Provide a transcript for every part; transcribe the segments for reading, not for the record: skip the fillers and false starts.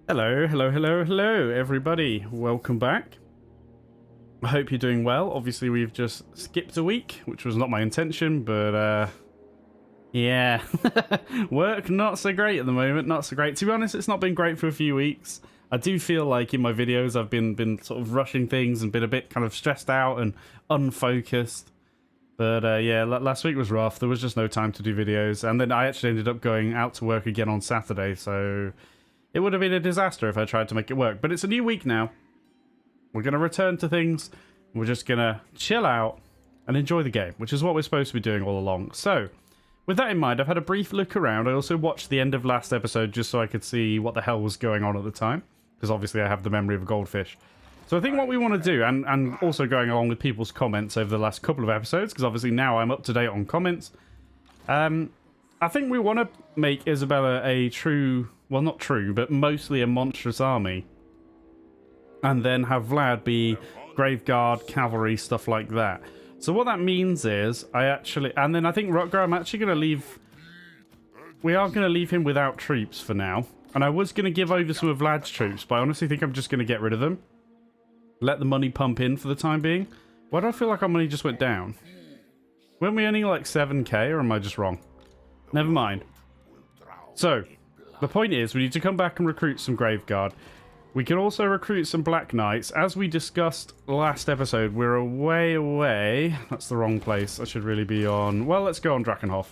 Hello, hello, hello, hello, everybody. Welcome back. I hope you're doing well. Obviously, we've just skipped a week, which was not my intention, but, yeah. Work not so great at the moment, not so great. To be honest, it's not been great for a few weeks. I do feel like in my videos I've been sort of rushing things and been a bit kind of stressed out and unfocused. But, yeah, last week was rough. There was just no time to do videos. And then I actually ended up going out to work again on Saturday, so it would have been a disaster if I tried to make it work. But it's a new week now. We're going to return to things. We're just going to chill out and enjoy the game, which is what we're supposed to be doing all along. So, with that in mind, I've had a brief look around. I also watched the end of last episode just so I could see what the hell was going on at the time, because obviously I have the memory of a goldfish. So I think what we want to do, and also going along with people's comments over the last couple of episodes, because obviously now I'm up to date on comments, I think we want to make Isabella a true, well, not true, but mostly a monstrous army. And then have Vlad be Graveguard, cavalry, stuff like that. So what that means is, and then I think Rutger, I'm actually going to leave, we are going to leave him without troops for now. And I was going to give over some of Vlad's troops, but I honestly think I'm just going to get rid of them. Let the money pump in for the time being. Why do I feel like our money just went down? Weren't we only like 7k, or am I just wrong? Never mind. So, the point is, we need to come back and recruit some Graveguard. We can also recruit some Black Knights. As we discussed last episode, we're away. That's the wrong place. I should really be on... Well, let's go on Drakenhof.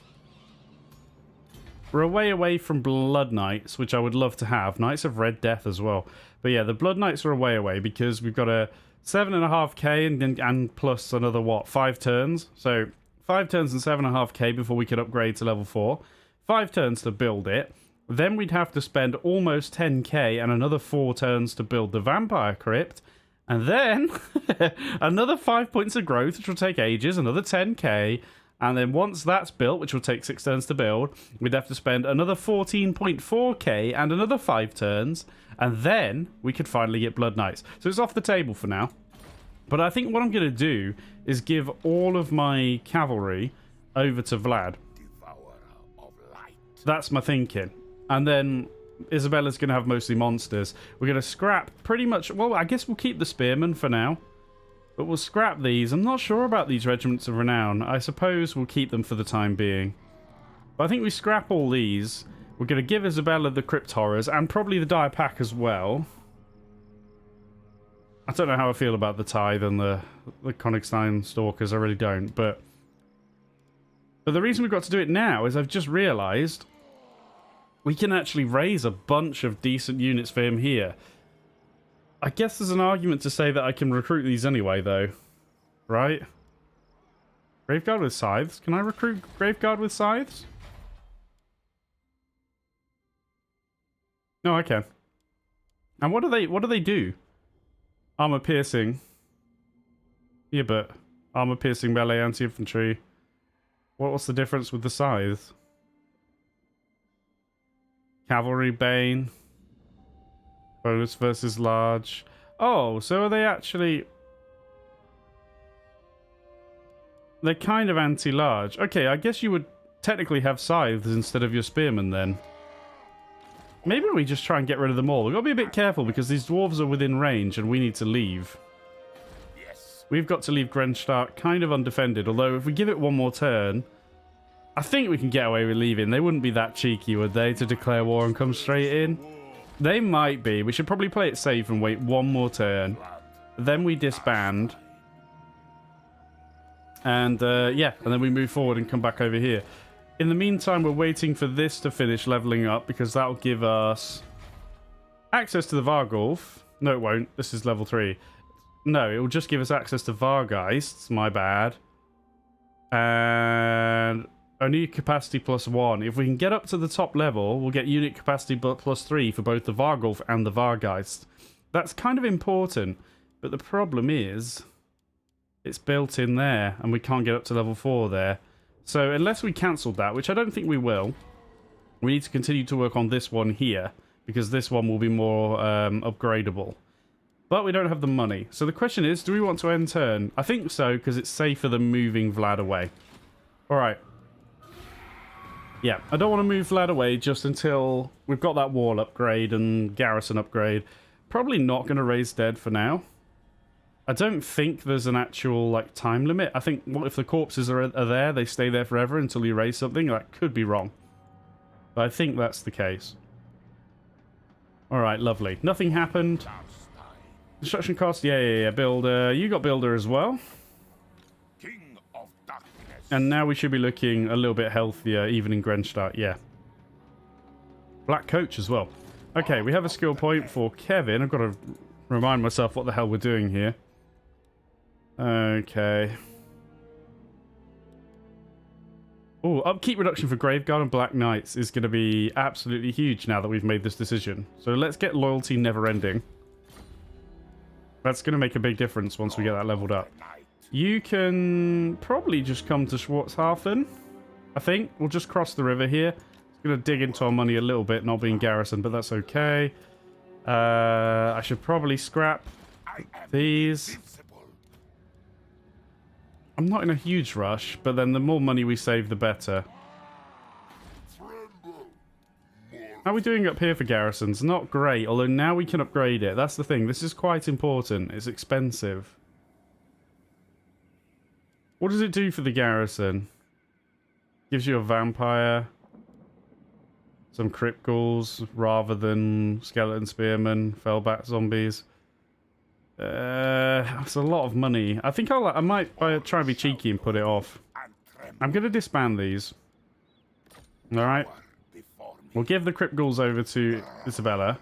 We're away from Blood Knights, which I would love to have. Knights of Red Death as well. But yeah, the Blood Knights are away because we've got a 7.5k and plus another, what, 5 turns? So 5 turns and 7.5k before we could upgrade to level 4. 5 turns to build it. Then we'd have to spend almost 10k and another 4 turns to build the Vampire Crypt. And then another 5 points of growth, which will take ages, another 10k. And then once that's built, which will take 6 turns to build, we'd have to spend another 14.4k and another 5 turns. And then we could finally get Blood Knights. So it's off the table for now. But I think what I'm going to do is give all of my cavalry over to Vlad. That's my thinking. And then Isabella's going to have mostly monsters. We're going to scrap pretty much... Well, I guess we'll keep the spearmen for now. But we'll scrap these. I'm not sure about these regiments of renown. I suppose we'll keep them for the time being. But I think we scrap all these. We're going to give Isabella the Crypt Horrors and probably the Dire Pack as well. I don't know how I feel about the Tithe and the Konigstein Stalkers. I really don't. But the reason we've got to do it now is I've just realised we can actually raise a bunch of decent units for him here. I guess there's an argument to say that I can recruit these anyway, though. Right? Graveguard with Scythes? Can I recruit Graveguard with Scythes? No, I can. And what do they do? Armor piercing. Yeah, but armor piercing, melee, anti-infantry. What's the difference with the Scythes? Cavalry, Bane. Bonus versus large. Oh, so are they actually... They're kind of anti-large. Okay, I guess you would technically have scythes instead of your spearmen then. Maybe we just try and get rid of them all. We've got to be a bit careful because these dwarves are within range and we need to leave. Yes. We've got to leave Grenstark kind of undefended, although if we give it one more turn, I think we can get away with leaving. They wouldn't be that cheeky, would they, to declare war and come straight in? They might be. We should probably play it safe and wait one more turn. Then we disband. And, yeah, and then we move forward and come back over here. In the meantime, we're waiting for this to finish leveling up because that'll give us access to the Vargulf. No, it won't. This is level 3. No, it will just give us access to Vargeists. My bad. And only capacity +1. If we can get up to the top level, we'll get unit capacity +3 for both the Vargulf and the Vargeist. That's kind of important. But the problem is, it's built in there, and we can't get up to level 4 there. So unless we cancelled that, which I don't think we will, we need to continue to work on this one here, because this one will be more upgradable. But we don't have the money. So the question is, do we want to end turn? I think so, because it's safer than moving Vlad away. Alright. Yeah, I don't want to move Vlad away just until we've got that wall upgrade and garrison upgrade. Probably not going to raise dead for now. I don't think there's an actual, like, time limit. I think, what if the corpses are there, they stay there forever until you raise something? That could be wrong. But I think that's the case. Alright, lovely. Nothing happened. Construction cost, yeah. Builder. You got builder as well. And now we should be looking a little bit healthier, even in Grenstadt, yeah. Black coach as well. Okay, we have a skill point for Kevin. I've got to remind myself what the hell we're doing here. Okay. Oh, upkeep reduction for Graveguard and Black Knights is going to be absolutely huge now that we've made this decision. So let's get loyalty never ending. That's going to make a big difference once we get that leveled up. You can probably just come to Schwarzhafen, I think. We'll just cross the river here. It's going to dig into our money a little bit, not being garrisoned, but that's okay. I should probably scrap these. I'm not in a huge rush, but then the more money we save, the better. How are we doing up here for garrisons? Not great, although now we can upgrade it. That's the thing. This is quite important. It's expensive. What does it do for the garrison? Gives you a vampire, some crypt ghouls rather than skeleton spearmen, fellback zombies. That's a lot of money. I think I might try and be cheeky and put it off. I'm going to disband these. Alright. We'll give the crypt ghouls over to Isabella.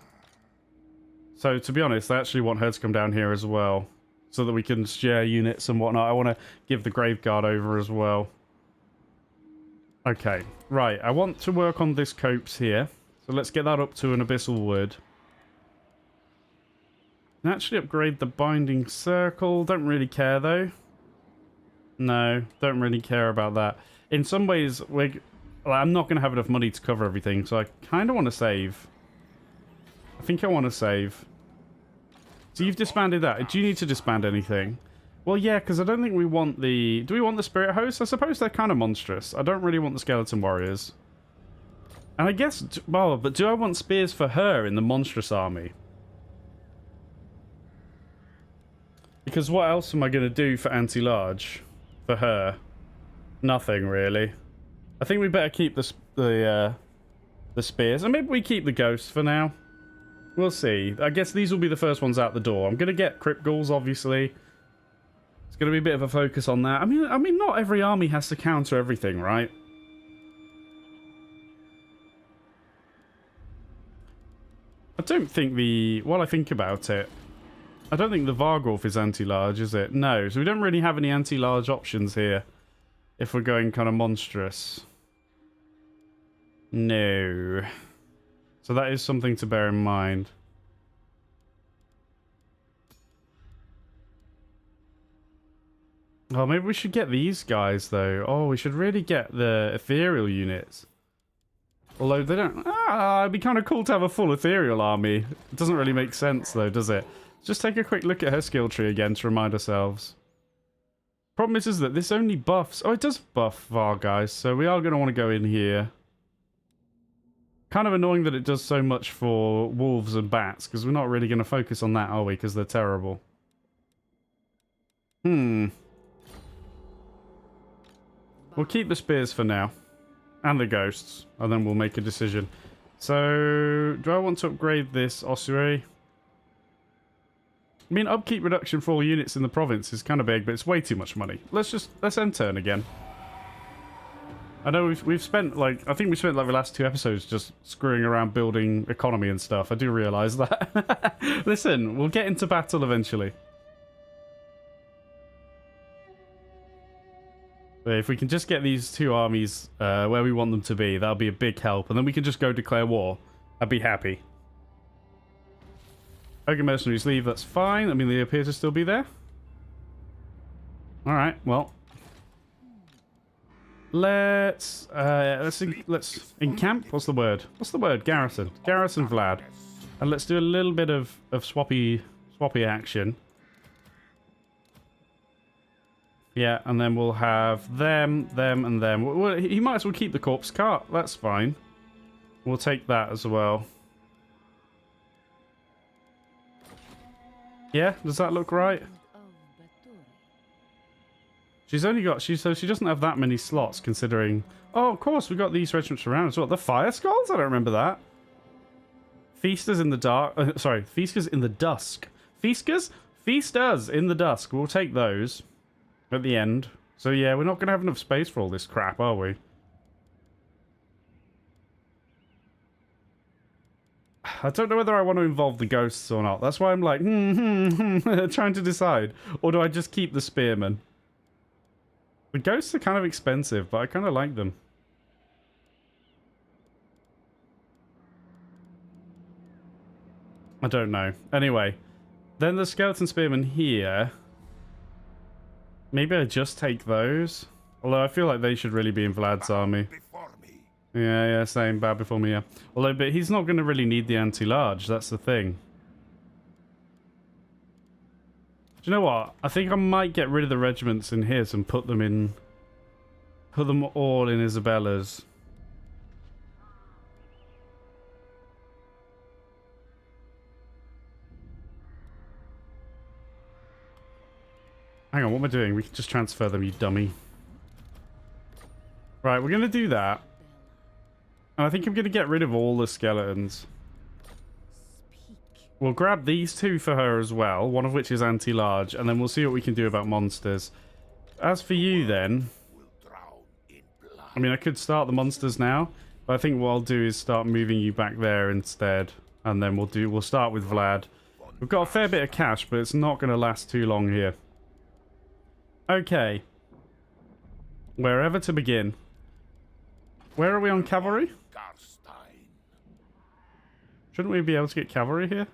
So, to be honest, I actually want her to come down here as well, so that we can share units and whatnot. I want to give the Graveguard over as well. Okay, right. I want to work on this copse here. So let's get that up to an Abyssal Wood. And actually upgrade the Binding Circle. Don't really care, though. No, don't really care about that. In some ways, I'm not going to have enough money to cover everything, so I kind of want to save. I think I want to save. So you've disbanded that. Do you need to disband anything? Well, yeah, because I don't think we want the... Do we want the Spirit Hosts? I suppose they're kind of monstrous. I don't really want the Skeleton Warriors. And I guess... Well, but do I want spears for her in the monstrous army? Because what else am I going to do for anti-large? For her? Nothing, really. I think we better keep the spears. And maybe we keep the ghosts for now. We'll see. I guess these will be the first ones out the door. I'm going to get crypt ghouls, obviously. It's going to be a bit of a focus on that. I mean, not every army has to counter everything, right? I don't think while I think about it, I don't think the Vargolf is anti-large, is it? No, so we don't really have any anti-large options here if we're going kind of monstrous. No. So that is something to bear in mind. Oh, maybe we should get these guys, though. Oh, we should really get the ethereal units. Although they don't... it'd be kind of cool to have a full ethereal army. It doesn't really make sense, though, does it? Just take a quick look at her skill tree again to remind ourselves. Problem is that this only buffs... Oh, it does buff Var, guys. So we are going to want to go in here. Kind of annoying that it does so much for wolves and bats, because we're not really going to focus on that, are we? Because they're terrible. We'll keep the spears for now. And the ghosts. And then we'll make a decision. So, do I want to upgrade this ossuary? I mean, upkeep reduction for all units in the province is kind of big, but it's way too much money. Let's end turn again. I know we've spent, like, I think we spent, like, the last 2 episodes just screwing around building economy and stuff. I do realise that. Listen, we'll get into battle eventually. But if we can just get these 2 armies where we want them to be, that'll be a big help. And then we can just go declare war. I'd be happy. Ogre mercenaries leave, that's fine. I mean, they appear to still be there. Alright, well. Let's encamp. What's the word? Garrison. Garrison Vlad. And let's do a little bit of swappy action. Yeah, and then we'll have them, and them. Well, he might as well keep the corpse cart. That's fine. We'll take that as well. Yeah, does that look right? She's only got... So she doesn't have that many slots, considering... Oh, of course, we got these regiments around as well. The Fire Skulls? I don't remember that. Feasters in the dark... Feasters in the dusk. Feasters? Feasters in the dusk. We'll take those at the end. So yeah, we're not going to have enough space for all this crap, are we? I don't know whether I want to involve the ghosts or not. That's why I'm like, trying to decide. Or do I just keep the spearmen? The ghosts are kind of expensive, but I kind of like them. I don't know. Anyway, then the skeleton spearmen here. Maybe I just take those. Although I feel like they should really be in Vlad's army. Yeah, same. Bad before me, yeah. Although, but he's not going to really need the anti-large. That's the thing. Do you know what? I think I might get rid of the regiments in his and put them in... Put them all in Isabella's. Hang on, what am I doing? We can just transfer them, you dummy. Right, we're going to do that. And I think I'm going to get rid of all the skeletons. We'll grab these two for her as well, one of which is anti-large, and then we'll see what we can do about monsters. As for you then... I mean, I could start the monsters now, but I think what I'll do is start moving you back there instead. And then we'll start with Vlad. We've got a fair bit of cash, but it's not going to last too long here. Okay. Wherever to begin. Where are we on cavalry? Shouldn't we be able to get cavalry here?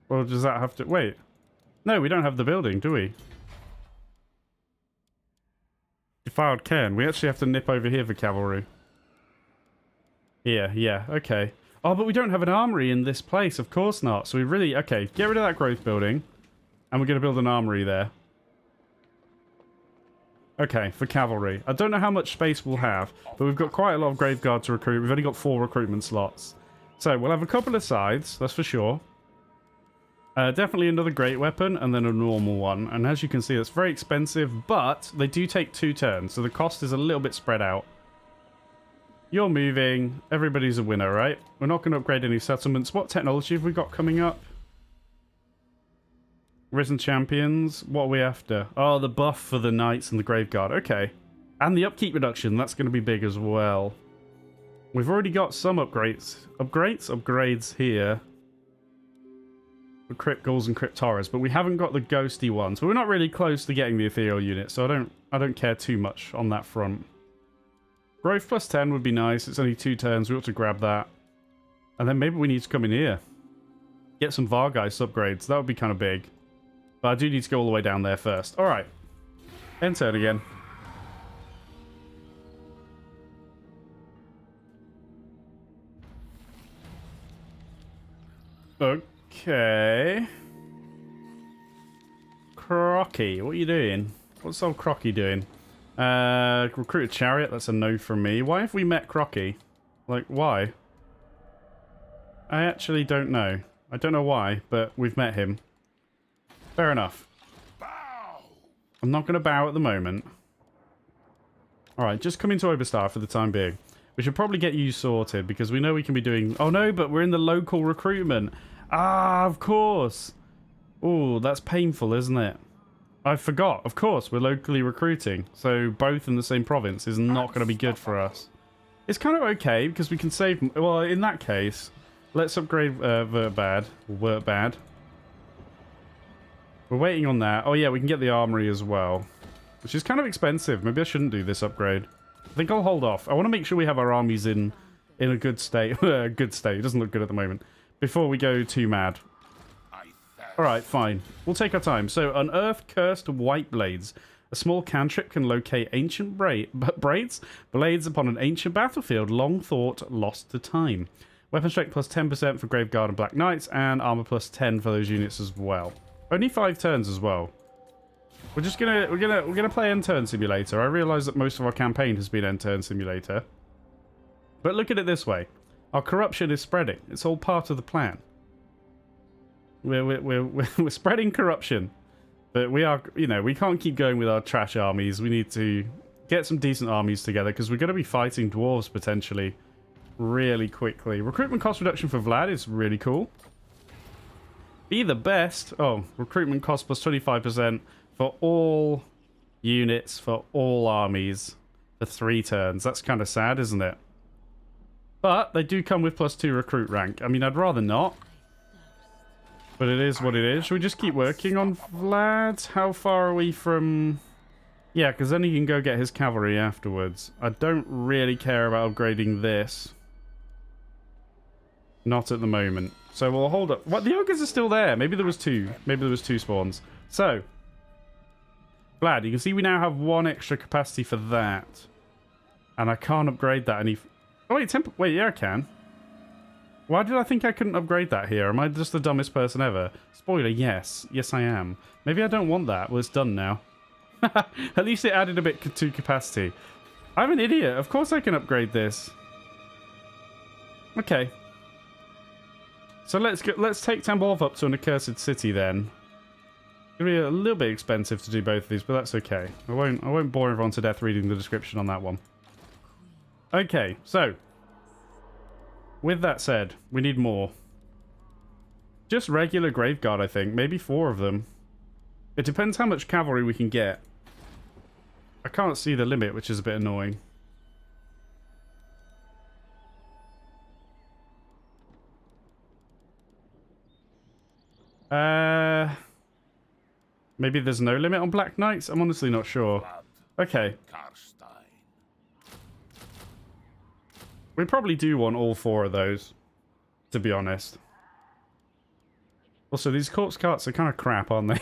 Or does that have to... Wait. No, we don't have the building, do we? Defiled cairn. We actually have to nip over here for cavalry. Yeah, okay. Oh, but we don't have an armory in this place. Of course not. So we really... Okay, get rid of that growth building. And we're going to build an armory there. Okay, for cavalry. I don't know how much space we'll have, but we've got quite a lot of graveguard to recruit. We've only got 4 recruitment slots. So we'll have a couple of sides, that's for sure. Definitely another great weapon, and then a normal one. And as you can see, it's very expensive, but they do take 2 turns, so the cost is a little bit spread out. You're moving. Everybody's a winner, right? We're not going to upgrade any settlements. What technology have we got coming up? Risen Champions. What are we after? Oh, the buff for the Knights and the Graveguard. Okay. And the upkeep reduction. That's going to be big as well. We've already got some upgrades. Upgrades here. For Crypt Ghouls and Crypt Horrors, but we haven't got the ghosty ones. But we're not really close to getting the ethereal unit, so I don't care too much on that front. Growth plus 10 would be nice. It's only 2 turns. We ought to grab that. And then maybe we need to come in here. Get some Vargeist upgrades. That would be kind of big. But I do need to go all the way down there first. Alright. End turn again. Okay. Crocky, what are you doing? What's old Crocky doing? Recruit a chariot, that's a no from me. Why have we met Crocky? Like, why? I actually don't know. I don't know why, but we've met him. Fair enough. I'm not going to bow at the moment. Alright, just come into Oberstar for the time being. We should probably get you sorted, because we know we can be doing... Oh no, but we're in the local recruitment. Ah, of course. Oh, that's painful, isn't it? I forgot. Of course, we're locally recruiting. So both in the same province is not going to be good for us. It's kind of okay, because we can save... Well, in that case, let's upgrade Wertbad. Wertbad. We're waiting on that. Oh yeah, we can get the armory as well. Which is kind of expensive. Maybe I shouldn't do this upgrade. I think I'll hold off. I want to make sure we have our armies in a good state. A good state. It doesn't look good at the moment. Before we go too mad. Alright, fine. We'll take our time. So, unearth cursed white blades. A small cantrip can locate ancient blades upon an ancient battlefield. Long thought, lost to time. Weapon strength plus 10% for Graveguard and Black Knights, and armor plus 10 for those units as well. Only 5 turns as well. We're gonna play End Turn Simulator. I realise that most of our campaign has been End Turn Simulator. But look at it this way. Our corruption is spreading. It's all part of the plan. We're spreading corruption. But we are, you know, we can't keep going with our trash armies. We need to get some decent armies together because we're going to be fighting dwarves potentially really quickly. Recruitment cost reduction for Vlad is really cool. Be the best. Oh, recruitment cost plus 25% for all units, for all armies for 3 turns. That's kind of sad, isn't it? But they do come with +2 recruit rank. I mean, I'd rather not. But it is what it is. Should we just keep working on Vlad? How far are we from... Yeah, because then he can go get his cavalry afterwards. I don't really care about upgrading this. Not at the moment. So we'll hold up. What? The ogres are still there. Maybe there was 2. Maybe there was 2 spawns. So, Vlad, you can see we now have 1 extra capacity for that. And I can't upgrade that any... Oh, wait, wait, yeah, I can. Why did I think I couldn't upgrade that here? Am I just the dumbest person ever? Spoiler, yes. Yes, I am. Maybe I don't want that. Well, it's done now. At least it added a bit to capacity. I'm an idiot. Of course I can upgrade this. Okay. So let's take Tambov up to an accursed city then. It's gonna be a little bit expensive to do both of these, but that's okay. I won't bore everyone to death reading the description on that one. Okay, so with that said, we need more. Just regular Graveguard, I think. Maybe 4 of them. It depends how much cavalry we can get. I can't see the limit, which is a bit annoying. Maybe there's no limit on Black Knights? I'm honestly not sure. Okay. We probably do want all 4 of those, to be honest. Also, these corpse carts are kind of crap, aren't they?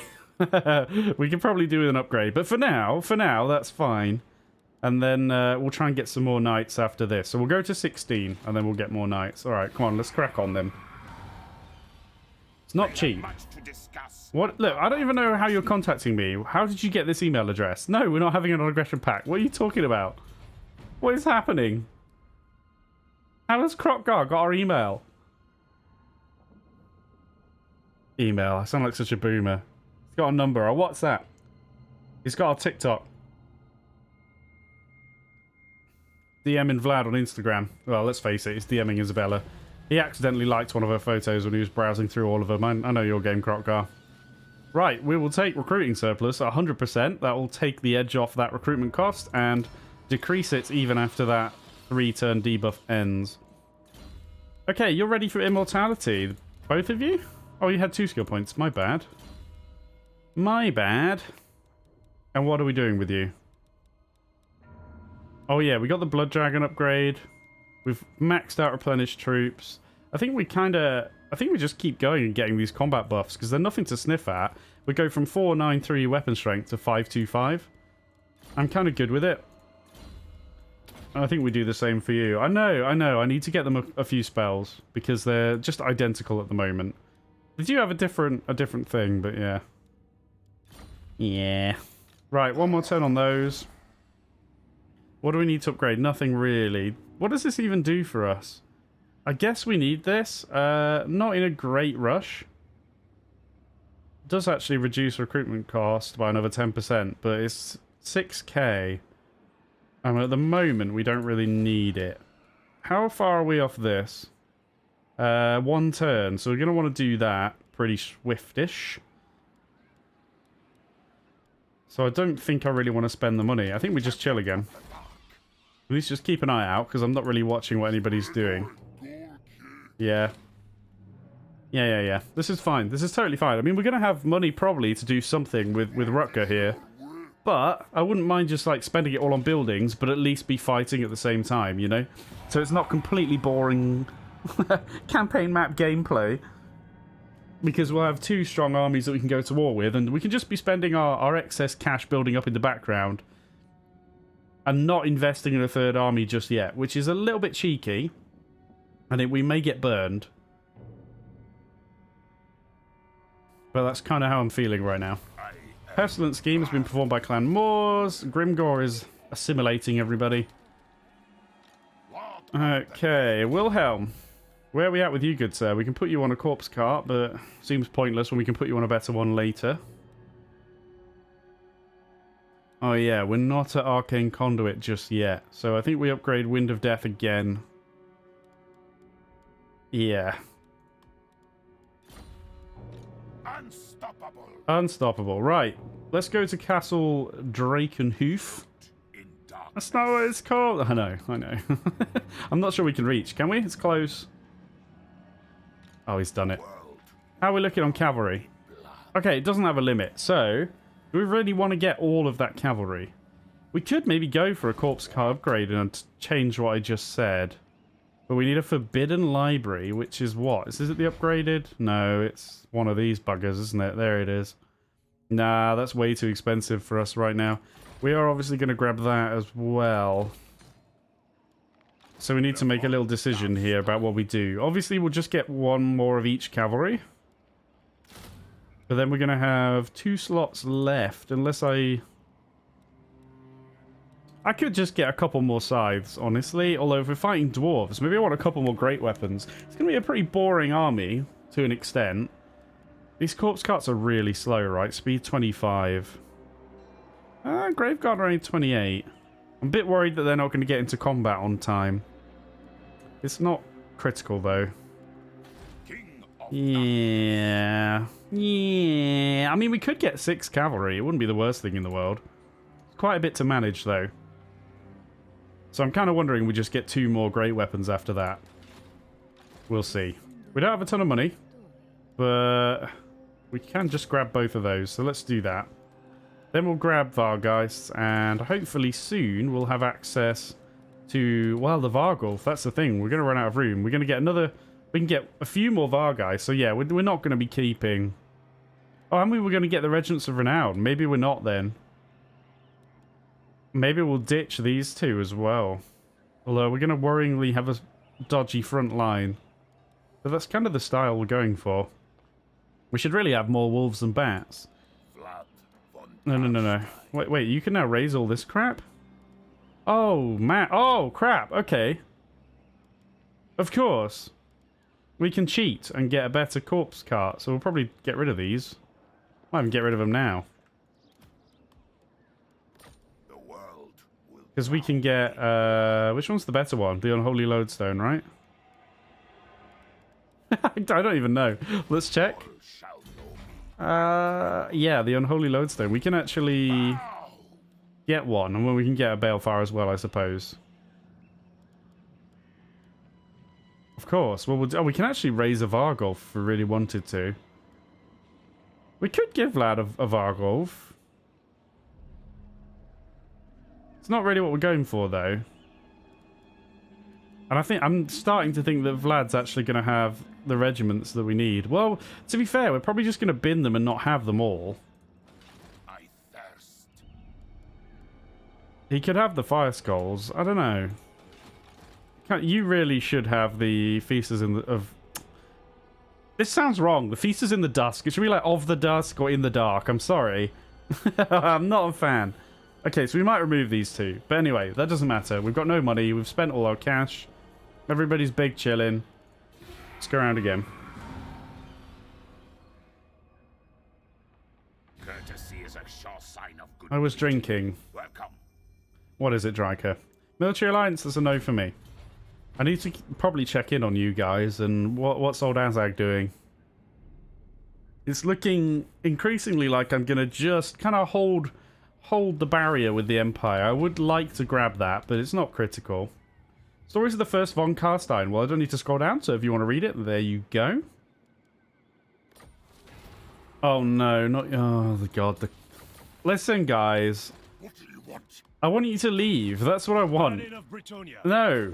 We can probably do with an upgrade, but for now, that's fine. And then we'll try and get some more knights after this. So we'll go to 16, and then we'll get more knights. All right, come on, let's crack on them. It's not cheap. What? Look, I don't even know how you're contacting me. How did you get this email address? No, we're not having an aggression pact. What are you talking about? What is happening? How has Krokgar got our email? Email. I sound like such a boomer. He's got a number. Or what's that? He's got our TikTok. DMing Vlad on Instagram. Well, let's face it, he's DMing Isabella. He accidentally liked one of her photos when he was browsing through all of them. I know your game, Krokgar. Right, we will take recruiting surplus at 100%. That will take the edge off that recruitment cost and decrease it even after that 3-turn debuff ends. Okay, you're ready for immortality. Both of you? Oh, you had 2 skill points. My bad. My bad. And what are we doing with you? Oh yeah, we got the Blood Dragon upgrade. We've maxed out replenished troops. I think we just keep going and getting these combat buffs because they're nothing to sniff at. We go from 493 weapon strength to 525. I'm kind of good with it. I think we do the same for you. I know. I need to get them a few spells because they're just identical at the moment. Did you have a different thing? But yeah. Yeah. Right, one more turn on those. What do we need to upgrade? Nothing really. What does this even do for us? I guess we need this. Not in a great rush. It does actually reduce recruitment cost by another 10%, but it's 6k. At the moment, we don't really need it. How far are we off this? 1 turn, so we're going to want to do that pretty swiftish. So I don't think I really want to spend the money. I think we just chill again. At least just keep an eye out, because I'm not really watching what anybody's doing. Yeah. Yeah. This is fine. This is totally fine. I mean, we're going to have money probably to do something with Rutger here. But I wouldn't mind just like spending it all on buildings, but at least be fighting at the same time, you know? So it's not completely boring campaign map gameplay. Because we'll have 2 strong armies that we can go to war with, and we can just be spending our excess cash building up in the background. And not investing in a 3rd army just yet, which is a little bit cheeky. I think we may get burned. But that's kind of how I'm feeling right now. Pestilent scheme has been performed by Clan Moors. Grimgore is assimilating everybody. Okay, Wilhelm. Where are we at with you, good sir? We can put you on a corpse cart, but seems pointless when we can put you on a better one later. Oh yeah, we're not at Arcane Conduit just yet. So I think we upgrade Wind of Death again. Yeah. Unstoppable. Unstoppable. Right. Let's go to Castle Drakenhoof. That's not what it's called. I know. I'm not sure we can reach. Can we? It's close. Oh, he's done it. How are we looking on cavalry? Okay, it doesn't have a limit. So, do we really want to get all of that cavalry? We could maybe go for a corpse cart upgrade and change what I just said. But we need a forbidden library, which is what? Is it the upgraded? No, it's one of these buggers, isn't it? There it is. Nah, that's way too expensive for us right now. We are obviously going to grab that as well. So we need to make a little decision here about what we do. Obviously, we'll just get one more of each cavalry. But then we're going to have 2 slots left, unless I could just get a couple more scythes, honestly. Although if we're fighting dwarves, maybe I want a couple more great weapons. It's going to be a pretty boring army, to an extent. These corpse carts are really slow, right? Speed 25. Graveguard are only 28. I'm a bit worried that they're not going to get into combat on time. It's not critical, though. Yeah. I mean, we could get 6 cavalry. It wouldn't be the worst thing in the world. It's quite a bit to manage, though. So I'm kind of wondering we just get 2 more great weapons after that. We'll see. We don't have a ton of money, but we can just grab both of those. So let's do that. Then we'll grab Vargeists, and hopefully soon we'll have access to, well, the Vargulf. That's the thing. We're going to run out of room. We're going to get another... We can get a few more Vargeists. So yeah, we're not going to be keeping... Oh, and we were going to get the Regents of Renown. Maybe we're not then. Maybe we'll ditch these 2 as well. Although we're going to worryingly have a dodgy front line. But that's kind of the style we're going for. We should really have more wolves and bats. No. Wait, you can now raise all this crap? Oh, man. Oh, crap. Okay. Of course. We can cheat and get a better corpse cart, so we'll probably get rid of these. Might even get rid of them now. Because we can get... which one's the better one? The Unholy Lodestone, right? I don't even know. Let's check. Yeah, the Unholy Lodestone. We can actually get one, and we can get a Balefire as well, I suppose. Of course. Well, we can actually raise a Vargulf if we really wanted to. We could give Vlad a Vargulf. It's not really what we're going for, though. And I'm starting to think that Vlad's actually going to have the regiments that we need. Well, to be fair, we're probably just going to bin them and not have them all. I thirst. He could have the Fire Skulls. I don't know. You really should have the Feasters of... This sounds wrong. The Feasters in the Dusk. It should be like of the dusk or in the dark. I'm sorry. I'm not a fan. Okay, so we might remove these 2. But anyway, that doesn't matter. We've got no money. We've spent all our cash. Everybody's big chilling. Let's go around again. Courtesy is a sure sign of good. I was drinking. Welcome. What is it, Dryker? Military Alliance is a no for me. I need to probably check in on you guys and what's old Azag doing. It's looking increasingly like I'm going to just kind of hold the barrier with the Empire. I would like to grab that, but it's not critical. Stories of the First Von Carstein. Well, I don't need to scroll down, so if you want to read it, there you go. Oh no, not... Oh, the god. Listen, guys. What do you want? I want you to leave. That's what I want. No.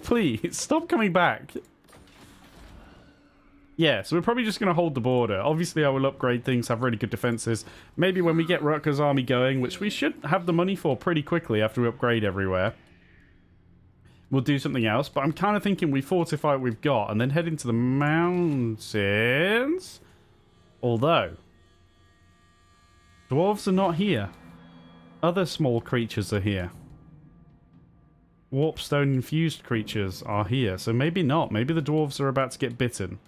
Please, stop coming back. Yeah, so we're probably just going to hold the border. Obviously, I will upgrade things, have really good defenses. Maybe when we get Rutger's army going, which we should have the money for pretty quickly after we upgrade everywhere, we'll do something else. But I'm kind of thinking we fortify what we've got and then head into the mountains. Although, Dwarves are not here. Other small creatures are here. Warpstone infused creatures are here, so maybe not. Maybe the dwarves are about to get bitten.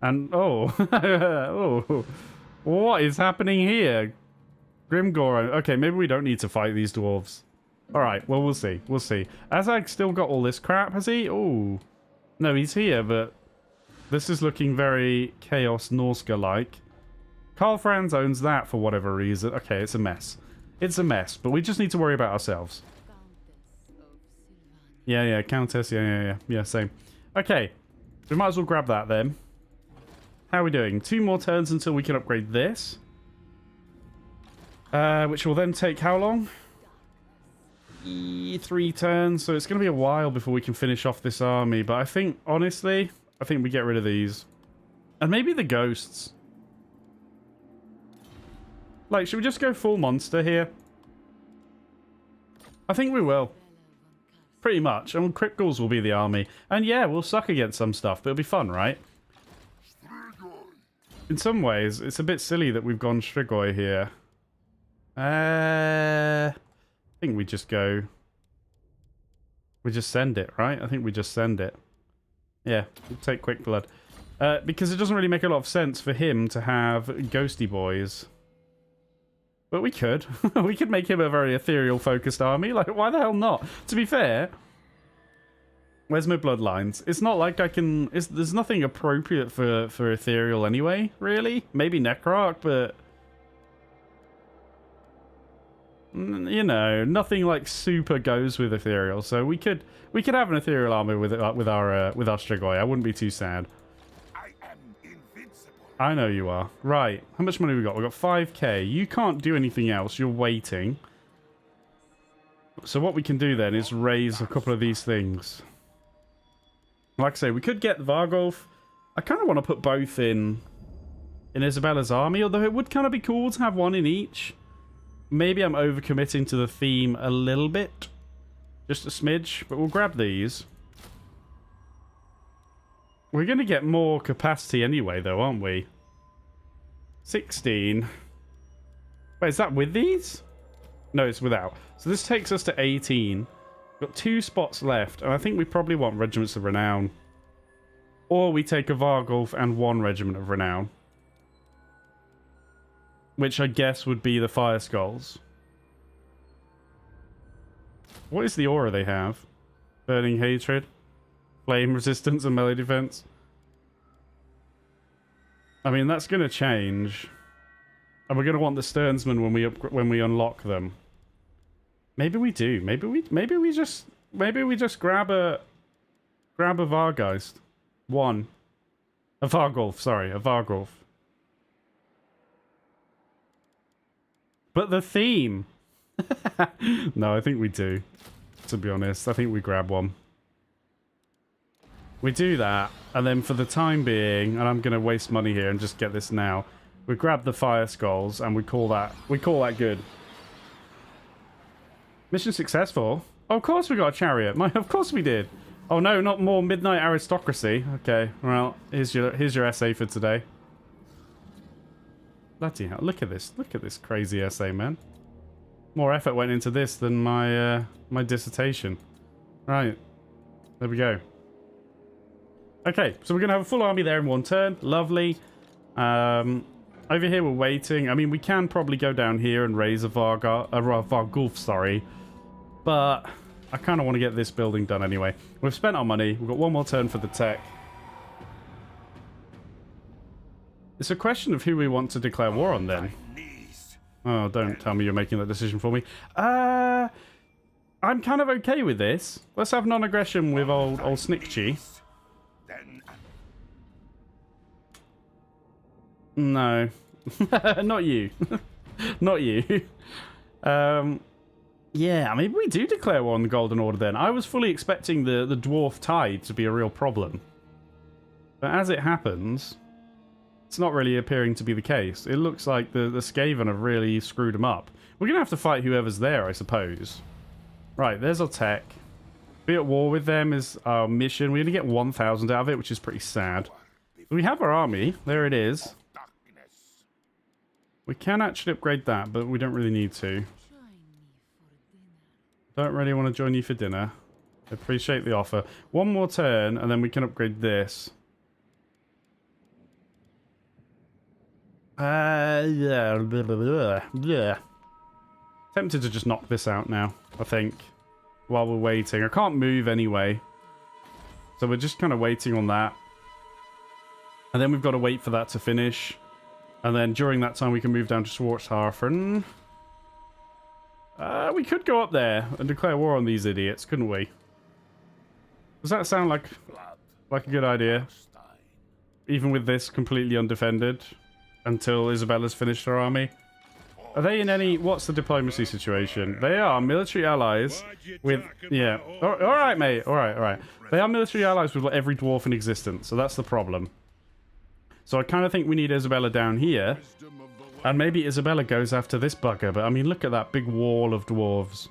And, oh, oh, what is happening here? Grimgor, okay, maybe we don't need to fight these dwarves. Alright, well, we'll see, we'll see. Azag still got all this crap, has he? Oh, no, he's here, but this is looking very Chaos Norska-like. Karl Franz owns that for whatever reason. Okay, it's a mess. It's a mess, but we just need to worry about ourselves. Yeah, Countess, yeah, same. Okay, we might as well grab that then. How are we doing? 2 more turns until we can upgrade this. Which will then take how long? 3 turns, so it's going to be a while before we can finish off this army. But I think, honestly, I think we get rid of these. And maybe the ghosts. Like, should we just go full monster here? I think we will. Pretty much. And Crypt Ghouls will be the army. And yeah, we'll suck against some stuff, but it'll be fun, right? In some ways, it's a bit silly that we've gone Strigoi here. I think we just go... We just send it, right? I think we just send it. Yeah, we'll take Quick Blood. Because it doesn't really make a lot of sense for him to have ghosty boys. But we could. We could make him a very ethereal-focused army. Like, why the hell not? To be fair, where's my bloodlines? It's not like I can... there's nothing appropriate for ethereal anyway, really. Maybe Necrarch, but... You know, nothing like super goes with ethereal. So we could have an ethereal army with our Strigoi. I wouldn't be too sad. I know you are. Right. How much money we got? We got 5k. You can't do anything else. You're waiting. So what we can do then is raise a couple of these things. Like I say, we could get Vargolf. I kind of want to put both in Isabella's army, although it would kind of be cool to have one in each. Maybe I'm overcommitting to the theme a little bit. Just a smidge, but we'll grab these. We're going to get more capacity anyway, though, aren't we? 16. Wait, is that with these? No, it's without. So this takes us to 18. Got 2 spots left, and I think we probably want Regiments of Renown. Or we take a Vargolf and 1 Regiment of Renown. Which I guess would be the Fire Skulls. What is the aura they have? Burning Hatred? Flame resistance and melee defense. I mean, that's going to change. And we're going to want the Sternsmen when we unlock them. Maybe we do. Maybe we just grab a Vargeist. 1. A Vargolf, sorry, a Vargolf. But the theme. No, I think we do. To be honest, I think we grab one. We do that, and then for the time being, and I'm going to waste money here and just get this now, we grab the Fire Skulls and we call that good. Mission successful. Oh, of course we got a chariot. Of course we did. Oh no, not more midnight aristocracy. Okay, well, here's your essay for today. Bloody hell! Look at this crazy essay, man. More effort went into this than my my dissertation. Right, there we go. Okay, so we're going to have a full army there in 1 turn. Lovely. Over here we're waiting. I mean, we can probably go down here and raise a Vargulf, sorry. But I kind of want to get this building done anyway. We've spent our money. We've got 1 more turn for the tech. It's a question of who we want to declare war on then. Oh, don't tell me you're making that decision for me. I'm kind of okay with this. Let's have non-aggression with old Snickchi. No. Not you. Not you. Yeah, maybe we do declare war on the Golden Order then. I was fully expecting the Dwarf Tide to be a real problem. But as it happens, it's not really appearing to be the case. It looks like the Skaven have really screwed them up. We're going to have to fight whoever's there, I suppose. Right, there's our tech. Be at war with them is our mission. We only get 1,000 out of it, which is pretty sad. We have our army. There it is. We can actually upgrade that, but we don't really need to. Don't really want to join you for dinner. Appreciate the offer. One more turn, and then we can upgrade this. Yeah. Tempted to just knock this out now, I think, while we're waiting. I can't move anyway. So we're just kind of waiting on that. And then we've got to wait for that to finish. And then during that time, we can move down to Schwarzhafen. We could go up there and declare war on these idiots, couldn't we? Does that sound like a good idea? Even with this completely undefended until Isabella's finished her army? Are they in any... What's the diplomacy situation? They are military allies with... Yeah. Alright, mate. Alright. They are military allies with every dwarf in existence, so that's the problem. So I kind of think we need Isabella down here. And maybe Isabella goes after this bugger, but I mean, look at that big wall of dwarves.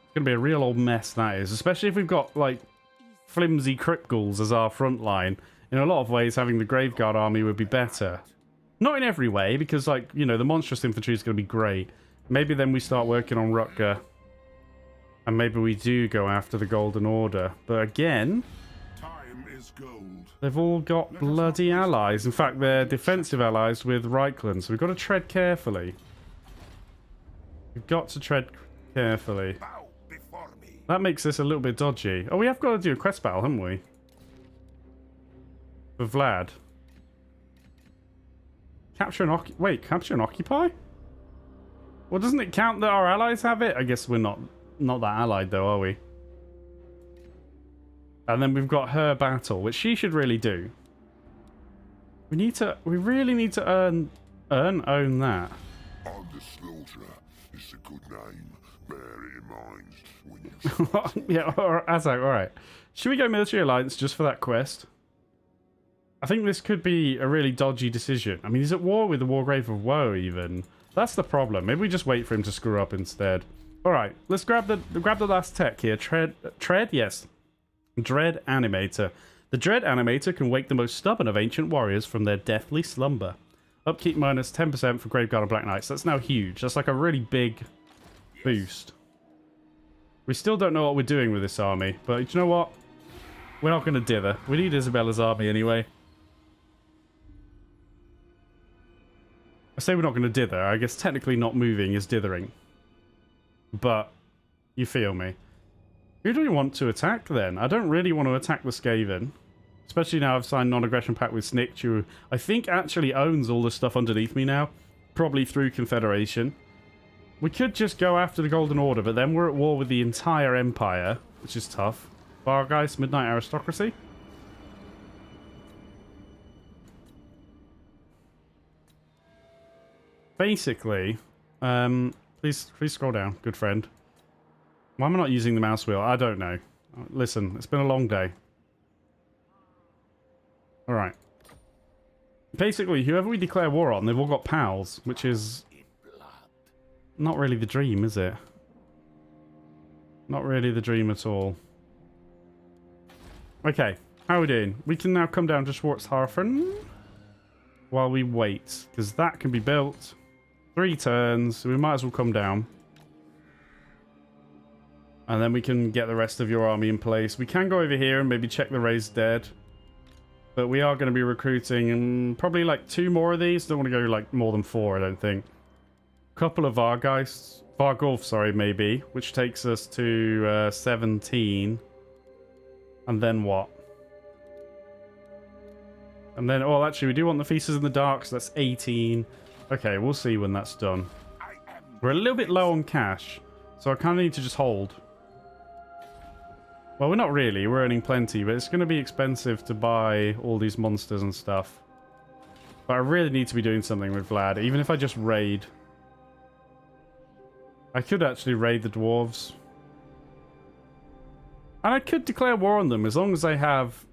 It's going to be a real old mess, that is. Especially if we've got, like, flimsy crypt ghouls as our front line. In a lot of ways, having the Graveguard army would be better. Not in every way, because, like, you know, the monstrous infantry is going to be great. Maybe then we start working on Rutger. And maybe we do go after the Golden Order. But again, Time is gold. they've all got bloody allies. In fact, they're defensive allies with Reichland. So we've got to tread carefully. We've got to tread carefully. Bow before me. That makes this a little bit dodgy. Oh, we have got to do a quest battle, haven't we? For Vlad. Capture and capture and occupy? Well, doesn't it count that our allies have it? I guess we're not that allied though, are we? And then we've got her battle, which she should really do. We really need to own that. On the slaughter is a good name. Bear it in mind when you Yeah, alright. Should we go military alliance just for that quest? I think this could be a really dodgy decision. I mean, he's at war with the Wargrave of Woe, even. That's the problem. Maybe we just wait for him to screw up instead. Alright, let's grab the last tech here. Tread? Yes. Dread Animator. The Dread Animator can wake the most stubborn of ancient warriors from their deathly slumber. Upkeep minus 10% for Graveguard and Black Knights. That's now huge. That's like a really big boost. We still don't know what we're doing with this army, but you know what? We're not going to dither. We need Isabella's army anyway. I say we're not going to dither. I guess technically not moving is dithering. But you feel me. Who do we want to attack then? I don't really want to attack the Skaven. Especially now I've signed non-aggression pact with Snicht, who I think actually owns all the stuff underneath me now. Probably through Confederation. We could just go after the Golden Order, but then we're at war with the entire Empire, which is tough. Vargeist, Midnight Aristocracy. Basically, please scroll down, good friend. Why am I not using the mouse wheel? I don't know. Listen, it's been a long day. Alright. Basically, whoever we declare war on, they've all got pals, which is not really the dream, is it? Not really the dream at all. Okay, how are we doing? We can now come down to Schwarzhafen while we wait, because that can be built. 3 turns, so we might as well come down. And then we can get the rest of your army in place. We can go over here and maybe check the raised dead. But we are going to be recruiting probably like 2 more of these. Don't want to go like more than 4, I don't think. A couple of Vargulf, sorry, maybe. Which takes us to 17. And then what? And then, oh, actually, we do want the Feasters in the Dark, so that's 18. Okay, we'll see when that's done. We're a little bit low on cash, so I kind of need to just hold. Well, we're not really. We're earning plenty, but it's going to be expensive to buy all these monsters and stuff. But I really need to be doing something with Vlad, even if I just raid. I could actually raid the dwarves. And I could declare war on them as long as I have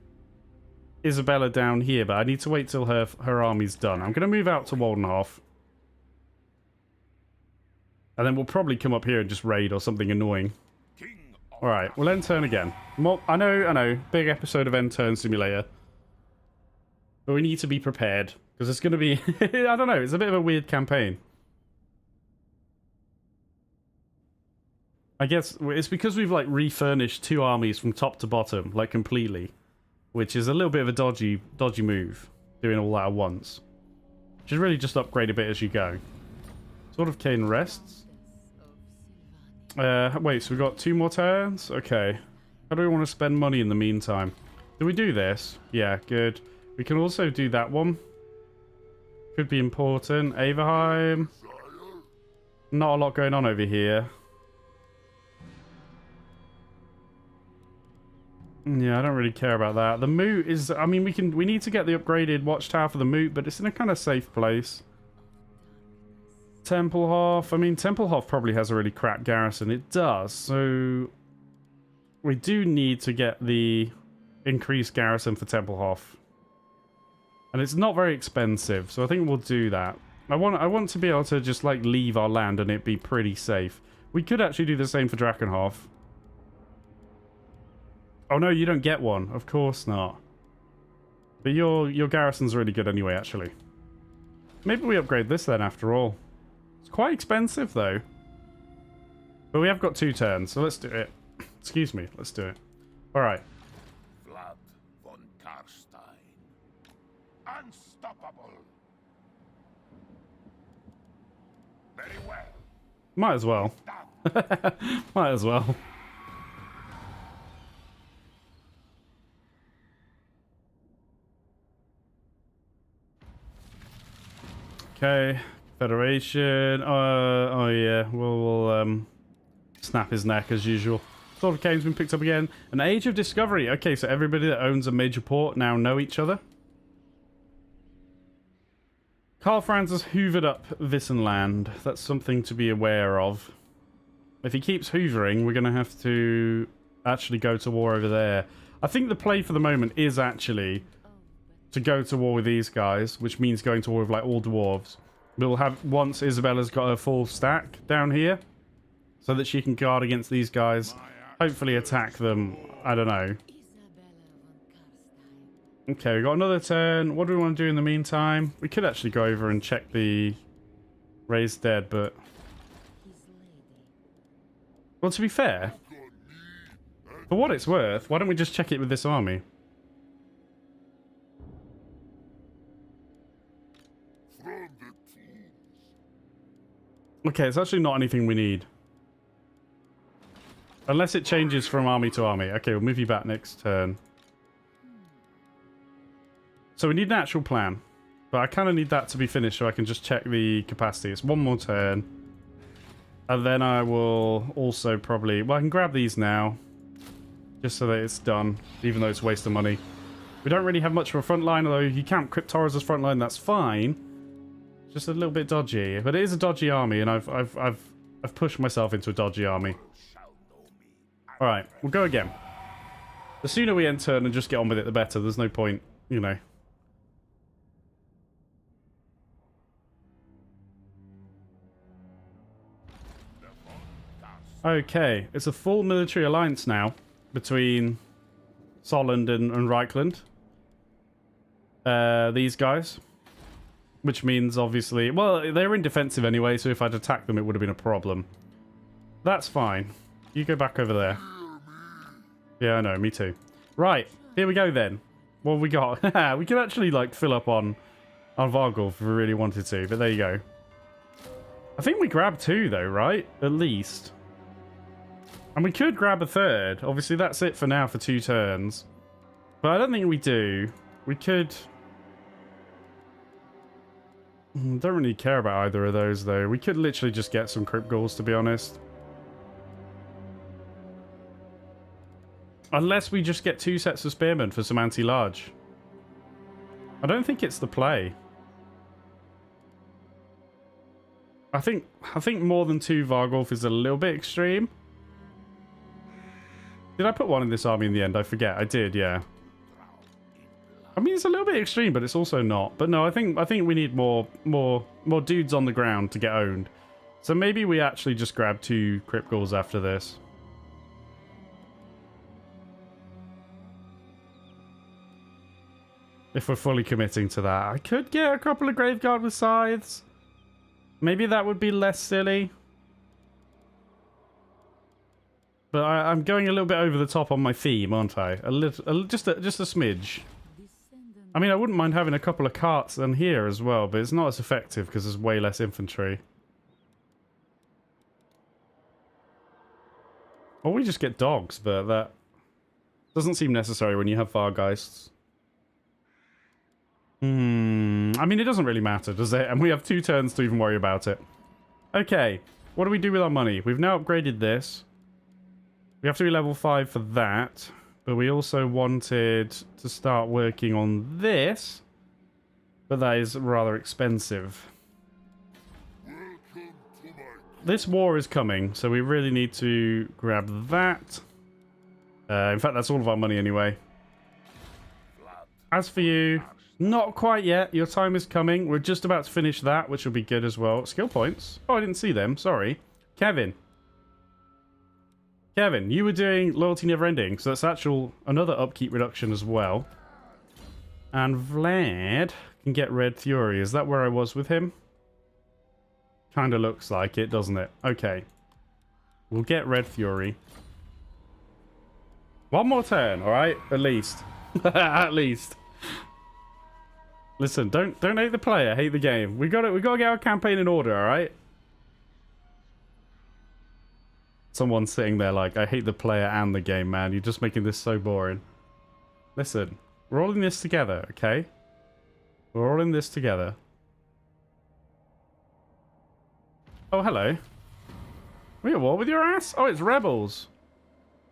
Isabella down here, but I need to wait till her army's done. I'm going to move out to Waldenhof. And then we'll probably come up here and just raid or something annoying. Alright, we'll end turn again. I know, big episode of End Turn Simulator. But we need to be prepared, Because it's going to be... I don't know, it's a bit of a weird campaign. I guess it's because we've, like, refurnished 2 armies from top to bottom, like, completely. Which is a little bit of a dodgy move, doing all that at once. Should really just upgrade a bit as you go. Sword of Cain rests. Wait, so we've got 2 more turns? Okay. How do we want to spend money in the meantime? Do we do this? Yeah, good. We can also do that one. Could be important. Averheim. Not a lot going on over here. Yeah, I don't really care about that. The moot is... I mean, we need to get the upgraded watchtower for the moot, but it's in a kind of safe place. Templehof. I mean, Templehof probably has a really crap garrison. It does, so... We do need to get the increased garrison for Templehof. And it's not very expensive, so I think we'll do that. I want to be able to just, like, leave our land and it be pretty safe. We could actually do the same for Drakenhof. Oh no, you don't get one. Of course not. But your garrison's really good anyway, actually. Maybe we upgrade this then, after all. It's quite expensive, though. But we have got 2 turns, so let's do it. Excuse me, let's do it. Alright. Isabella Von Carstein. Unstoppable. Very well. Might as well. Might as well. Okay, Federation. Oh yeah, we'll snap his neck as usual. Sword of Cain's been picked up again. An Age of Discovery. Okay, so everybody that owns a major port now know each other. Karl Franz has hoovered up Wissenland. That's something to be aware of. If he keeps hoovering, we're going to have to actually go to war over there. I think the play for the moment is actually to go to war with these guys, which means going to war with, like, all dwarves. We'll have, once Isabella's got her full stack down here, so that she can guard against these guys, hopefully attack them, I don't know. Okay, we got another turn. What do we want to do in the meantime? We could actually go over and check the raised dead, but... Well, to be fair, for what it's worth, why don't we just check it with this army? Okay, it's actually not anything we need. Unless it changes from army to army. Okay, we'll move you back next turn. So we need an actual plan. But I kind of need that to be finished so I can just check the capacity. It's 1 more turn. And then I will also probably... Well, I can grab these now. Just so that it's done. Even though it's a waste of money. We don't really have much of a front line. Although you count Cryptoras as front line, that's fine. Just a little bit dodgy. But it is a dodgy army. And I've pushed myself into a dodgy army. Alright, we'll go again. The sooner we end turn and just get on with it, the better. There's no point, you know. Okay, it's a full military alliance now between Solland and Reichland. These guys. Which means, obviously... Well, they're in defensive anyway, so if I'd attacked them, it would have been a problem. That's fine. You go back over there. Yeah, I know, me too. Right, here we go then. What have we got? We could actually, like, fill up on Vargulf if we really wanted to, but there you go. I think we grabbed 2, though, right? At least. And we could grab a 3rd. Obviously, that's it for now for 2 turns. But I don't think we do. We could... Don't really care about either of those, though. We could literally just get some Crypt Ghouls, to be honest. Unless we just get 2 sets of Spearmen for some anti-large. I don't think it's the play. I think more than 2 Vargulf is a little bit extreme. Did I put 1 in this army in the end? I forget. I did, yeah. I mean, it's a little bit extreme, but it's also not. But no, I think we need more dudes on the ground to get owned. So maybe we actually just grab 2 Crypt Ghouls after this. If we're fully committing to that. I could get a couple of Graveguard with scythes. Maybe that would be less silly. But I'm going a little bit over the top on my theme, aren't I? Just a smidge. I mean, I wouldn't mind having a couple of carts in here as well, but it's not as effective because there's way less infantry. Or we just get dogs, but that doesn't seem necessary when you have Vargeists. I mean, it doesn't really matter, does it? And we have 2 turns to even worry about it. Okay, what do we do with our money? We've now upgraded this. We have to be level 5 for that. But we also wanted to start working on this. But that is rather expensive. This war is coming, so we really need to grab that. In fact, that's all of our money anyway. As for you, not quite yet. Your time is coming. We're just about to finish that, which will be good as well. Skill points. Oh, I didn't see them. Sorry. Kevin, you were doing Loyalty Never Ending, so that's another upkeep reduction as well. And Vlad can get Red Fury. Is that where I was with him? Kind of looks like it, doesn't it? Okay. We'll get Red Fury. One more turn, alright? At least. At least. Listen, don't hate the player, hate the game. We gotta get our campaign in order, alright? Someone's sitting there like, I hate the player and the game, man. You're just making this so boring. Listen, we're all in this together, okay? We're all in this together. Oh, hello. We at war with your ass? Oh, it's rebels.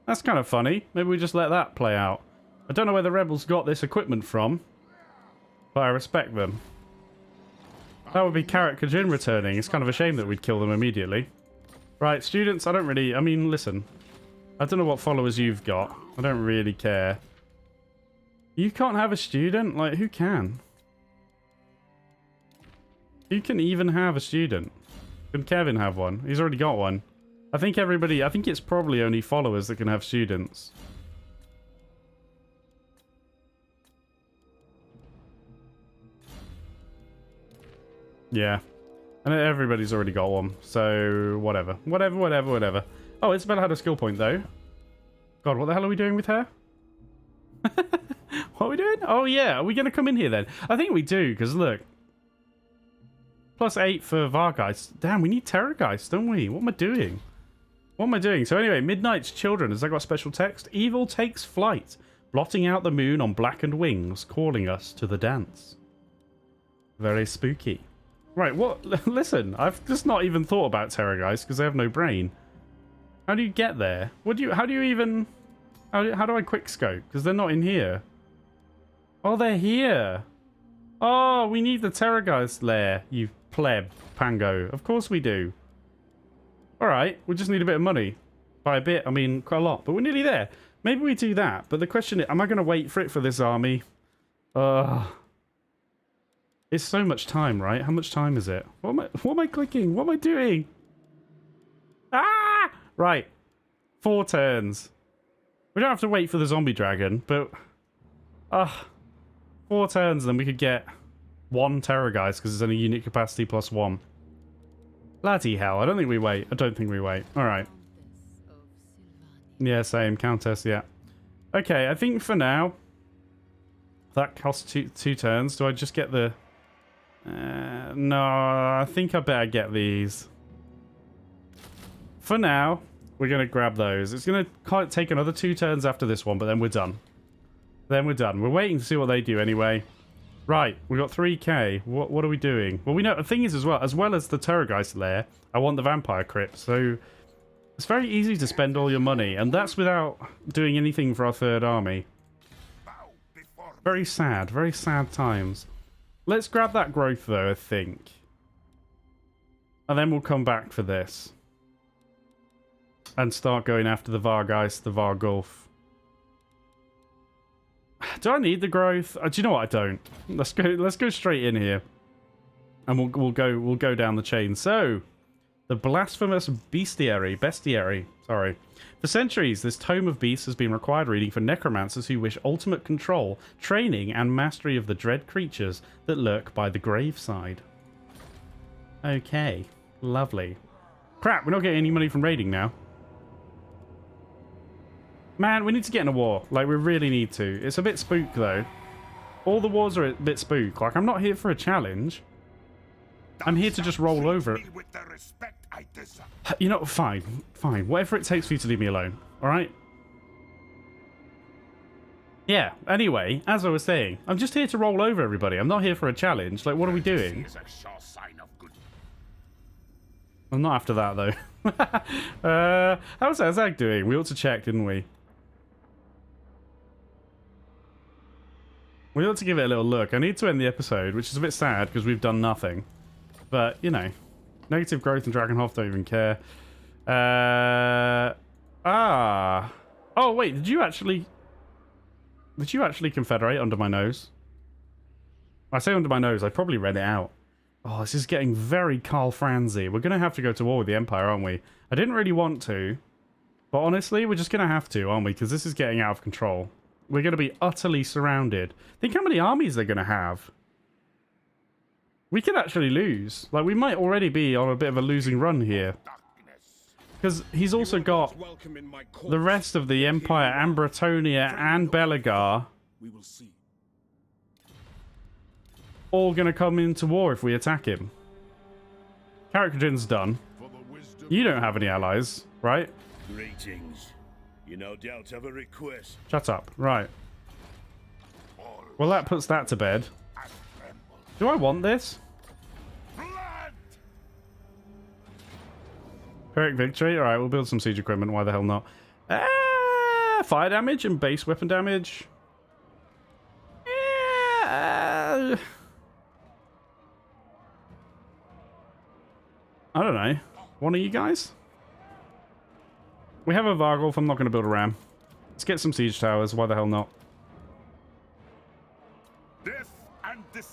That's kind of funny. Maybe we just let that play out. I don't know where the rebels got this equipment from, but I respect them. That would be Karat Kajin returning. It's kind of a shame that we'd kill them immediately. Right, students, I mean, listen. I don't know what followers you've got. I don't really care. You can't have a student? Like, who can? Who can even have a student? Can Kevin have one? He's already got one. I think it's probably only followers that can have students. Yeah. And everybody's already got one. So, whatever. Whatever. Oh, Isabella had a skill point, though. God, what the hell are we doing with her? What are we doing? Oh, yeah. Are we going to come in here, then? I think we do, because look. +8 for Vargeist. Damn, we need Terrorgeist, don't we? What am I doing? So anyway, Midnight's Children. Has that got special text? Evil takes flight, blotting out the moon on blackened wings, calling us to the dance. Very spooky. Right, what? Listen, I've just not even thought about Terrorgeist because I have no brain. How do you get there? How do I quick scope? Because they're not in here. Oh, they're here. Oh, we need the Terrorgeist lair, you pleb, Pango. Of course we do. Alright, we just need a bit of money. By a bit, I mean quite a lot, but we're nearly there. Maybe we do that, but the question is, am I going to wait for it for this army? It's so much time, right? How much time is it? What am I clicking? What am I doing? Ah! Right. 4 turns. We don't have to wait for the zombie dragon, but... 4 turns, then we could get 1 Terrorgeist, because it's only unit capacity +1. Bloody hell, I don't think we wait. Alright. Yeah, same. Countess, yeah. Okay, I think for now... That costs 2 turns. Do I just get the... no, I think I better get these. For now, we're going to grab those. It's going to take another 2 turns after this one, but then we're done. We're waiting to see what they do anyway. Right, we got 3k. What are we doing? Well, we know the thing is as well as the Terrorgeist lair, I want the vampire crypt. So it's very easy to spend all your money, and that's without doing anything for our 3rd army. Very sad times. Let's grab that growth though, I think. And then we'll come back for this. And start going after the Vargeist, the Vargulf. Do I need the growth? Do you know what? I don't. Let's go straight in here. And we'll go down the chain. So, The Blasphemous Bestiary. Sorry. For centuries, this tome of beasts has been required reading for necromancers who wish ultimate control, training, and mastery of the dread creatures that lurk by the graveside. Okay. Lovely. Crap, we're not getting any money from raiding now. Man, we need to get in a war. Like, we really need to. It's a bit spook, though. All the wars are a bit spook. Like, I'm not here for a challenge. I'm here to just roll over. You know, fine. Fine. Whatever it takes for you to leave me alone. Alright? Yeah, anyway, as I was saying, I'm just here to roll over everybody. I'm not here for a challenge. Like, what are we doing? I'm not after that, though. How's Azag doing? We ought to check, didn't we? We ought to give it a little look. I need to end the episode, which is a bit sad because we've done nothing. But, you know, negative growth and Dragonhof don't even care. Oh, wait, did you actually confederate under my nose? I say under my nose, I probably read it out. Oh, this is getting very Karl Franzi. We're going to have to go to war with the Empire, aren't we? I didn't really want to. But honestly, we're just going to have to, aren't we? Because this is getting out of control. We're going to be utterly surrounded. Think how many armies they're going to have. We could actually lose. Like, we might already be on a bit of a losing run here. Because he's also got the rest of the Empire, and Bretonia, and Belagar. All going to come into war if we attack him. Carrickadrin's done. You don't have any allies, right? Greetings. You no doubt have a request. Shut up. Right. Well, that puts that to bed. Do I want this? Pyrrhic victory. Alright, we'll build some siege equipment. Why the hell not? Fire damage and base weapon damage. I don't know. One of you guys? We have a Vargulf. I'm not going to build a ram. Let's get some siege towers. Why the hell not?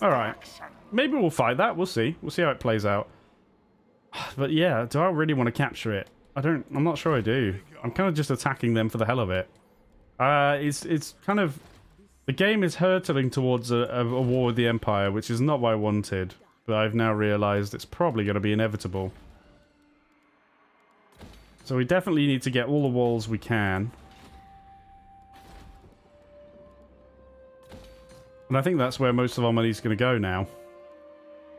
Alright. Maybe we'll fight that. We'll see. We'll see how it plays out. But yeah, do I really want to capture it? I'm not sure I do. I'm kind of just attacking them for the hell of it. It's kind of... The game is hurtling towards a war with the Empire, which is not what I wanted. But I've now realised it's probably going to be inevitable. So we definitely need to get all the walls we can. And I think that's where most of our money's going to go now.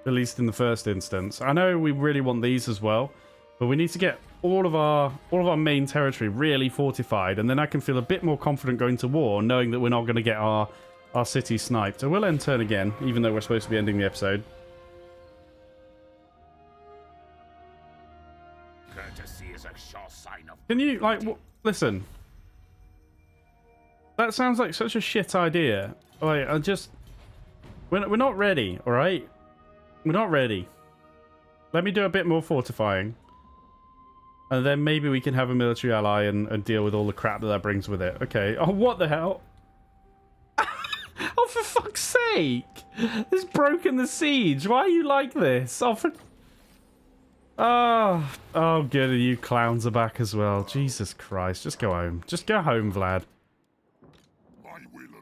At least in the first instance. I know we really want these as well. But we need to get all of our main territory really fortified. And then I can feel a bit more confident going to war, knowing that we're not going to get our city sniped. So we'll end turn again, even though we're supposed to be ending the episode. Can you, like, listen. That sounds like such a shit idea. Like, we're not ready, alright? We're not ready. Let me do a bit more fortifying. And then maybe we can have a military ally and deal with all the crap that brings with it. Okay. Oh, what the hell? Oh, for fuck's sake! This has broken the siege. Why are you like this? Oh, for... Oh, good. And you clowns are back as well. Jesus Christ. Just go home. Just go home, Vlad.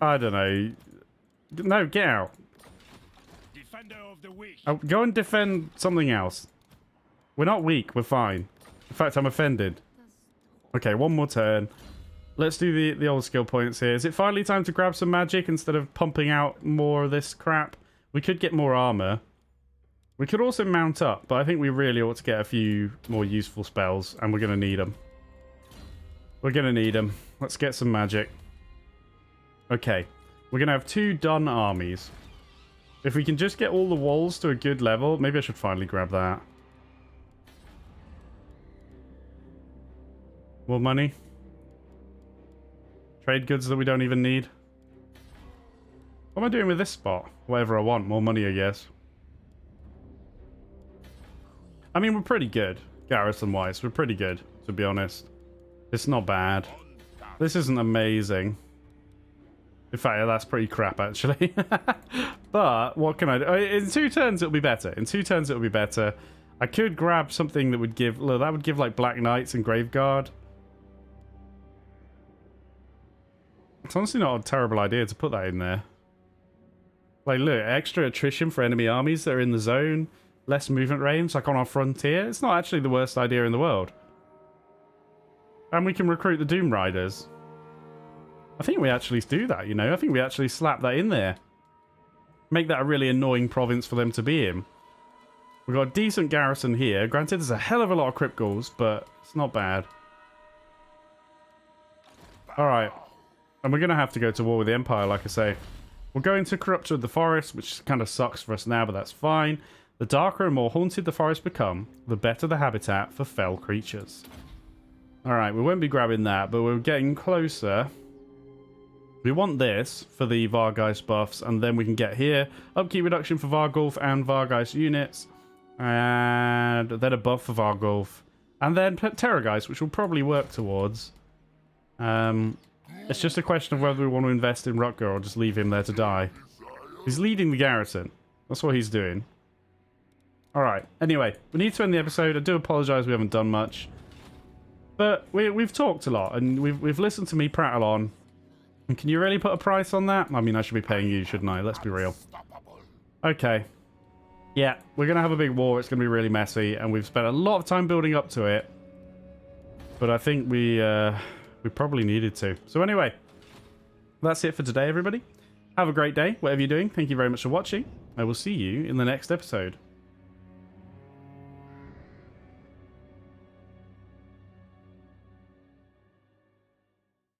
I don't know. No, get out. Defender of the weak. Oh, go and defend something else. We're not weak. We're fine. In fact, I'm offended. Okay, one more turn. Let's do the old skill points here. Is it finally time to grab some magic instead of pumping out more of this crap? We could get more armor. We could also mount up, but I think we really ought to get a few more useful spells, and we're going to need them. We're going to need them. Let's get some magic. Okay. We're going to have 2 done armies. If we can just get all the walls to a good level, maybe I should finally grab that. More money. Trade goods that we don't even need. What am I doing with this spot? Whatever I want. More money, I guess. I mean, we're pretty good. Garrison-wise, we're pretty good, to be honest. It's not bad. This isn't amazing. In fact, that's pretty crap, actually. But, what can I do? In 2 turns, it'll be better. In 2 turns, it'll be better. I could grab something that would give... Look, that would give, like, Black Knights and Graveguard. It's honestly not a terrible idea to put that in there. Like, look, extra attrition for enemy armies that are in the zone. Less movement range, like on our frontier. It's not actually the worst idea in the world. And we can recruit the Doom Riders. I think we actually do that, you know? I think we actually slap that in there. Make that a really annoying province for them to be in. We've got a decent garrison here. Granted, there's a hell of a lot of crypt ghouls, but it's not bad. Alright. And we're going to have to go to war with the Empire, like I say. We're going to Corrupter of the Forest, which kind of sucks for us now, but that's fine. The darker and more haunted the forests become, the better the habitat for fell creatures. Alright, we won't be grabbing that, but we're getting closer. We want this for the Vargeist buffs, and then we can get here. Upkeep reduction for Vargulf and Vargeist units. And then a buff for Vargulf. And then Terrorgeist, which we'll probably work towards. It's just a question of whether we want to invest in Rutger or just leave him there to die. He's leading the garrison. That's what he's doing. Alright, anyway, we need to end the episode. I do apologise we haven't done much. But we've talked a lot, and we've listened to me prattle on. And can you really put a price on that? I mean, I should be paying you, shouldn't I? Let's be real. Okay. Yeah, we're going to have a big war. It's going to be really messy, and we've spent a lot of time building up to it. But I think we probably needed to. So anyway, that's it for today, everybody. Have a great day, whatever you're doing. Thank you very much for watching. I will see you in the next episode.